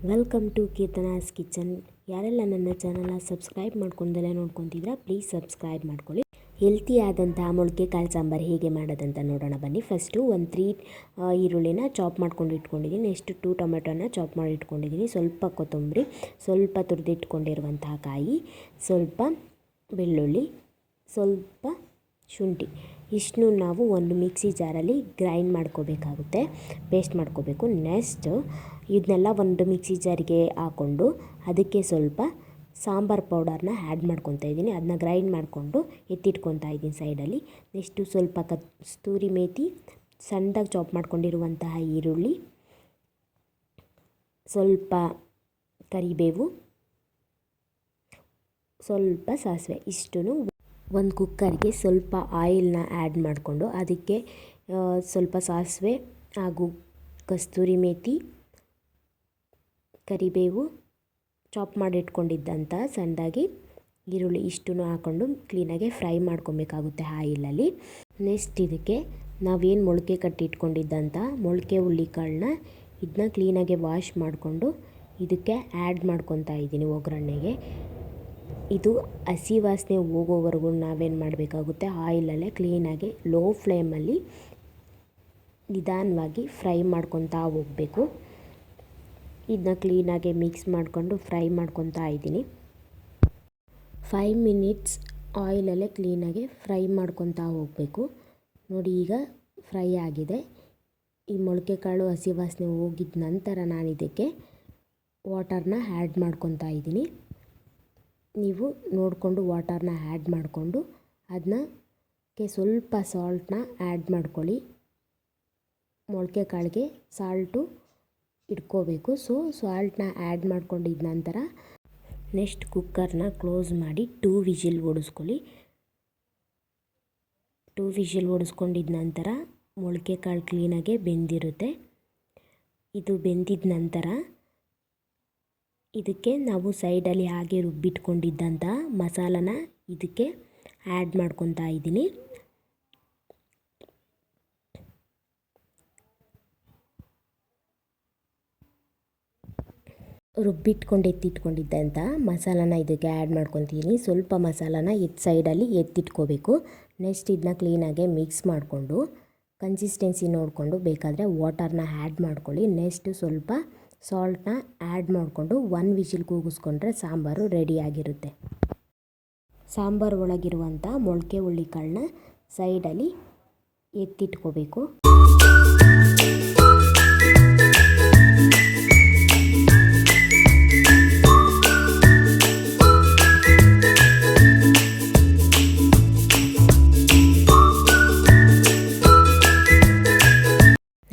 Welcome to ಕೀರ್ತನಾಸ್ kitchen. ಯಾರೆಲ್ಲ ನನ್ನ ಚಾನಲ್ನ ಸಬ್ಸ್ಕ್ರೈಬ್ ಮಾಡ್ಕೊಂಡೆಲ್ಲ ನೋಡ್ಕೊತಿದ್ರೆ ಪ್ಲೀಸ್ ಸಬ್ಸ್ಕ್ರೈಬ್ ಮಾಡ್ಕೊಳ್ಳಿ. ಹೆಲ್ತಿ ಆದಂತಹ ಮೊಳಕೆ ಕಾಳು ಸಾಂಬಾರು ಹೇಗೆ ಮಾಡೋದಂತ ನೋಡೋಣ ಬನ್ನಿ. ಫಸ್ಟು ಒಂದು 3 ಈರುಳ್ಳಿನ ಚಾಪ್ ಮಾಡ್ಕೊಂಡು ಇಟ್ಕೊಂಡಿದ್ದೀನಿ. ನೆಕ್ಸ್ಟ್ 2 ಟೊಮೆಟೊನ ಚಾಪ್ ಮಾಡಿ ಇಟ್ಕೊಂಡಿದ್ದೀನಿ. ಸ್ವಲ್ಪ ಕೊತ್ತಂಬರಿ, ಸ್ವಲ್ಪ ತುರಿದಿಟ್ಕೊಂಡಿರುವಂತಹ ಕಾಯಿ, ಸ್ವಲ್ಪ ಬೆಳ್ಳುಳ್ಳಿ, ಸ್ವಲ್ಪ ಶುಂಠಿ, ಇಷ್ಟನ್ನು ನಾವು ಒಂದು ಮಿಕ್ಸಿ ಜಾರಲ್ಲಿ ಗ್ರೈಂಡ್ ಮಾಡ್ಕೋಬೇಕಾಗುತ್ತೆ, ಪೇಸ್ಟ್ ಮಾಡ್ಕೋಬೇಕು. ನೆಕ್ಸ್ಟ್ ಇದನ್ನೆಲ್ಲ ಒಂದು ಮಿಕ್ಸಿ ಜಾರಿಗೆ ಹಾಕ್ಕೊಂಡು ಅದಕ್ಕೆ ಸ್ವಲ್ಪ ಸಾಂಬಾರು ಪೌಡರ್ನ ಆ್ಯಡ್ ಮಾಡ್ಕೊತಾ ಇದ್ದೀನಿ. ಅದನ್ನ ಗ್ರೈಂಡ್ ಮಾಡಿಕೊಂಡು ಎತ್ತಿಟ್ಕೊತಾ ಇದ್ದೀನಿ ಸೈಡಲ್ಲಿ. ನೆಕ್ಸ್ಟು ಸ್ವಲ್ಪ ಕಸ್ತೂರಿ ಮೇಥಿ, ಸಣ್ಣದಾಗಿ ಚಾಪ್ ಮಾಡ್ಕೊಂಡಿರುವಂತಹ ಈರುಳ್ಳಿ, ಸ್ವಲ್ಪ ಕರಿಬೇವು, ಸ್ವಲ್ಪ ಸಾಸಿವೆ, ಇಷ್ಟನ್ನು ಒಂದು ಕುಕ್ಕರ್ಗೆ ಸ್ವಲ್ಪ ಆಯಿಲ್ನ ಆ್ಯಡ್ ಮಾಡಿಕೊಂಡು ಅದಕ್ಕೆ ಸ್ವಲ್ಪ ಸಾಸಿವೆ ಹಾಗೂ ಕಸ್ತೂರಿ ಮೇಥಿ, ಕರಿಬೇವು, ಚಾಪ್ ಮಾಡಿಟ್ಕೊಂಡಿದ್ದಂಥ ಸಣ್ಣದಾಗಿ ಈರುಳ್ಳಿ ಇಷ್ಟನ್ನು ಹಾಕ್ಕೊಂಡು ಕ್ಲೀನಾಗಿ ಫ್ರೈ ಮಾಡ್ಕೊಬೇಕಾಗುತ್ತೆ ಆಯಿಲಲ್ಲಿ. ನೆಕ್ಸ್ಟ್ ಇದಕ್ಕೆ ನಾವೇನು ಮೊಳಕೆ ಕಟ್ಟಿಟ್ಕೊಂಡಿದ್ದಂಥ ಮೊಳಕೆ ಹುಳ್ಳಿಕಾಳನ್ನ ಇದನ್ನ ಕ್ಲೀನಾಗಿ ವಾಶ್ ಮಾಡಿಕೊಂಡು ಇದಕ್ಕೆ ಆ್ಯಡ್ ಮಾಡ್ಕೊತಾ ಇದ್ದೀನಿ ಒಗ್ಗರಣೆಗೆ. ಇದು ಹಸಿ ವಾಸನೆ ಹೋಗೋವರೆಗೂ ನಾವೇನು ಮಾಡಬೇಕಾಗುತ್ತೆ, ಆಯಿಲಲ್ಲೇ ಕ್ಲೀನಾಗಿ ಲೋ ಫ್ಲೇಮಲ್ಲಿ ನಿಧಾನವಾಗಿ ಫ್ರೈ ಮಾಡ್ಕೊತಾ ಹೋಗಬೇಕು. ಇದನ್ನ ಕ್ಲೀನಾಗಿ ಮಿಕ್ಸ್ ಮಾಡಿಕೊಂಡು ಫ್ರೈ ಮಾಡ್ಕೊತಾ ಇದ್ದೀನಿ. 5 ಮಿನಿಟ್ಸ್ ಆಯಿಲಲ್ಲೇ ಕ್ಲೀನಾಗಿ ಫ್ರೈ ಮಾಡ್ಕೊತಾ ಹೋಗಬೇಕು. ನೋಡಿ ಈಗ ಫ್ರೈ ಆಗಿದೆ. ಈ ಮೊಳಕೆ ಕಾಳು ಹಸಿ ವಾಸನೆ ಹೋಗಿದ ನಂತರ ನಾನು ಇದಕ್ಕೆ ವಾಟರ್ನ ಆ್ಯಡ್ ಮಾಡ್ಕೊತಾ ಇದ್ದೀನಿ. ನೀವು ನೋಡಿಕೊಂಡು ವಾಟರ್ನ ಆ್ಯಡ್ ಮಾಡಿಕೊಂಡು ಅದಕ್ಕೆ ಸ್ವಲ್ಪ ಸಾಲ್ಟನ್ನ ಆ್ಯಡ್ ಮಾಡ್ಕೊಳ್ಳಿ. ಮೊಳಕೆ ಕಾಳಿಗೆ ಸಾಲ್ಟು ಇಟ್ಕೋಬೇಕು. ಸಾಲ್ಟನ್ನ ಆ್ಯಡ್ ಮಾಡ್ಕೊಂಡಿದ್ದ ನಂತರ ನೆಕ್ಸ್ಟ್ ಕುಕ್ಕರ್ನ ಕ್ಲೋಸ್ ಮಾಡಿ 2 ವಿಷಿಲ್ ಓಡಿಸ್ಕೊಳ್ಳಿ. 2 ವಿಷಿಲ್ ಓಡಿಸ್ಕೊಂಡಿದ್ದ ನಂತರ ಮೊಳಕೆ ಕಾಳು ಕ್ಲೀನಾಗೆ ಬೆಂದಿರುತ್ತೆ. ಇದು ಬೆಂದಿದ ನಂತರ ಇದಕ್ಕೆ ನಾವು ಸೈಡಲ್ಲಿ ಹಾಗೆ ರುಬ್ಬಿಟ್ಕೊಂಡಿದ್ದಂಥ ಮಸಾಲನ ಇದಕ್ಕೆ ಆ್ಯಡ್ ಮಾಡ್ಕೊತಾ ಇದ್ದೀನಿ. ರುಬ್ಬಿಟ್ಕೊಂಡು ಎತ್ತಿಟ್ಕೊಂಡಿದ್ದಂಥ ಮಸಾಲಾನ ಇದಕ್ಕೆ ಆ್ಯಡ್ ಮಾಡ್ಕೊತೀನಿ. ಸ್ವಲ್ಪ ಮಸಾಲಾನ ಸೈಡಲ್ಲಿ ಎತ್ತಿಟ್ಕೋಬೇಕು. ನೆಕ್ಸ್ಟ್ ಇದನ್ನ ಕ್ಲೀನಾಗೆ ಮಿಕ್ಸ್ ಮಾಡಿಕೊಂಡು ಕನ್ಸಿಸ್ಟೆನ್ಸಿ ನೋಡಿಕೊಂಡು ಬೇಕಾದರೆ ವಾಟರ್ನ ಆ್ಯಡ್ ಮಾಡ್ಕೊಳ್ಳಿ. ನೆಕ್ಸ್ಟ್ ಸ್ವಲ್ಪ ಸಾಲ್ಟನ್ನ ಆ್ಯಡ್ ಮಾಡಿಕೊಂಡು 1 ವಿಷಿಲ್ ಕೂಗಿಸ್ಕೊಂಡ್ರೆ ಸಾಂಬಾರು ರೆಡಿಯಾಗಿರುತ್ತೆ. ಸಾಂಬಾರು ಒಳಗಿರುವಂಥ ಮೊಳಕೆ ಹುಳ್ಳಿಕಾಳನ್ನ ಸೈಡಲ್ಲಿ ಎತ್ತಿಟ್ಕೋಬೇಕು.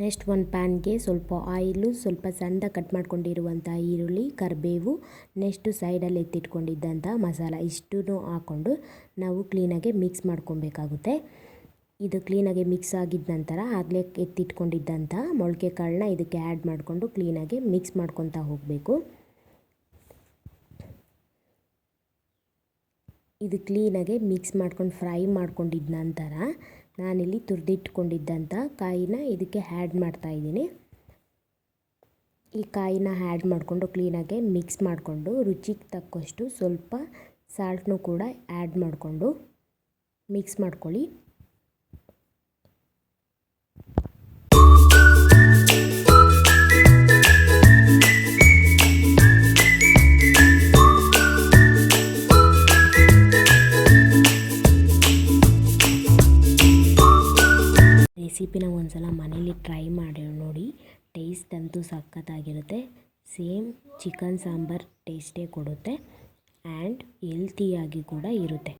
ನೆಕ್ಸ್ಟ್ ಒಂದು ಪ್ಯಾನ್ಗೆ ಸ್ವಲ್ಪ ಆಯಿಲು, ಸ್ವಲ್ಪ ಸಣ್ಣ ಕಟ್ ಮಾಡ್ಕೊಂಡಿರುವಂಥ ಈರುಳ್ಳಿ, ಕರಿಬೇವು, ನೆಕ್ಸ್ಟು ಸೈಡಲ್ಲಿ ಎತ್ತಿಟ್ಕೊಂಡಿದ್ದಂಥ ಮಸಾಲ ಇಷ್ಟನ್ನು ಹಾಕ್ಕೊಂಡು ನಾವು ಕ್ಲೀನಾಗಿ ಮಿಕ್ಸ್ ಮಾಡ್ಕೊಬೇಕಾಗುತ್ತೆ. ಇದು ಕ್ಲೀನಾಗಿ ಮಿಕ್ಸ್ ಆಗಿದ್ದ ನಂತರ ಆಗಲೇ ಎತ್ತಿಟ್ಕೊಂಡಿದ್ದಂಥ ಮೊಳಕೆ ಕಾಳನ್ನ ಇದಕ್ಕೆ ಆ್ಯಡ್ ಮಾಡಿಕೊಂಡು ಕ್ಲೀನಾಗಿ ಮಿಕ್ಸ್ ಮಾಡ್ಕೊತಾ ಹೋಗಬೇಕು. ಇದು ಕ್ಲೀನಾಗಿ ಮಿಕ್ಸ್ ಮಾಡ್ಕೊಂಡು ಫ್ರೈ ಮಾಡ್ಕೊಂಡಿದ್ದ ನಂತರ ನಾನಿಲ್ಲಿ ತುರಿದಿಟ್ಕೊಂಡಿದ್ದಂಥ ಕಾಯಿನ ಇದಕ್ಕೆ ಆ್ಯಡ್ ಮಾಡ್ತಾಯಿದ್ದೀನಿ. ಈ ಕಾಯಿನ ಆ್ಯಡ್ ಮಾಡಿಕೊಂಡು ಕ್ಲೀನಾಗಿ ಮಿಕ್ಸ್ ಮಾಡಿಕೊಂಡು ರುಚಿಗೆ ತಕ್ಕಷ್ಟು ಸ್ವಲ್ಪ ಸಾಲ್ಟನ್ನು ಕೂಡ ಆ್ಯಡ್ ಮಾಡಿಕೊಂಡು ಮಿಕ್ಸ್ ಮಾಡ್ಕೊಳ್ಳಿ. ರೆಸಿಪಿನ ಒಂದ್ಸಲ ಮನೇಲಿ ಟ್ರೈ ಮಾಡಿ ನೋಡಿ. ಟೇಸ್ಟ್ ಅಂತೂ ಸಖತ್ತಾಗಿರುತ್ತೆ. ಸೇಮ್ ಚಿಕನ್ ಸಾಂಬಾರ್ ಟೇಸ್ಟೇ ಕೊಡುತ್ತೆ ಆ್ಯಂಡ್ ಹೆಲ್ತಿಯಾಗಿ ಕೂಡ ಇರುತ್ತೆ.